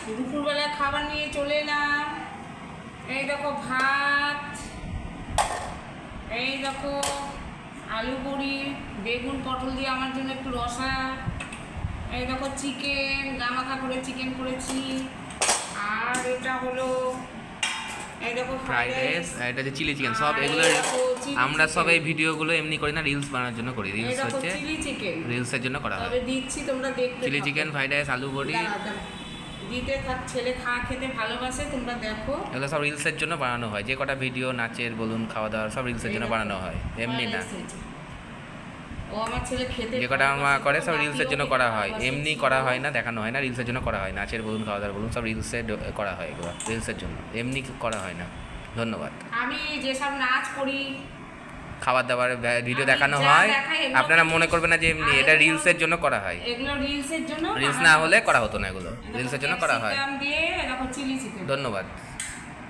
দুপুরবেলা খাবার নিয়ে চলে এলাম। এই দেখো ভাত, এই দেখো আলু বড়ি, বেগুন পটল দিয়ে আমার জন্য একটু রসা, এই দেখো চিকেন, গামাখা করে চিকেন করেছি, আর এটা হলো এই দেখো ফ্রাইড রাইস, এটা যে চিলি চিকেন, সব এগুলো আমরা সব এই ভিডিওগুলো এমনি করি না, রিলস বানানোর জন্য করি। রিলস হচ্ছে চিলি চিকেন, রিলসের জন্য করা হয়। তবে দিচ্ছি তোমরা দেখতে। চিলি চিকেন, ফ্রাইড রাইস, আলু বড়ি দিতে থাক, ছেলে খেতে ভালোবাসে, তোমরা দেখো। এগুলো সব রিলসের জন্য বানানো হয়। যে কটা ভিডিও নাচের বলুন, খাওয়া দাওয়ার, সব রিলসের জন্য বানানো হয়, এমনি না। ও আমার ছেলে খেতে যে কটা আমার করে সব রিলসের জন্য করা হয়, এমনি করা হয় না, দেখানো হয় না, রিলসের জন্য করা হয়। নাচের বলুন, খাওয়া দাওয়ার বলুন, সব রিলসে করা হয়, এগুলো রিলসের জন্য, এমনি করা হয় না। ধন্যবাদ। আমি যেসব নাচ করি, খাবার দাবার ভিডিও দেখানো হয়, আপনারা মনে করবেন না যে এমনি, এটা রিলসের জন্য করা হয়। এগুলো রিলসের জন্য, রিলস না হলে করা হতো না, এগুলো রিলসের জন্য করা হয়। দিয়ে এরকম চিলি চিকেন। ধন্যবাদ।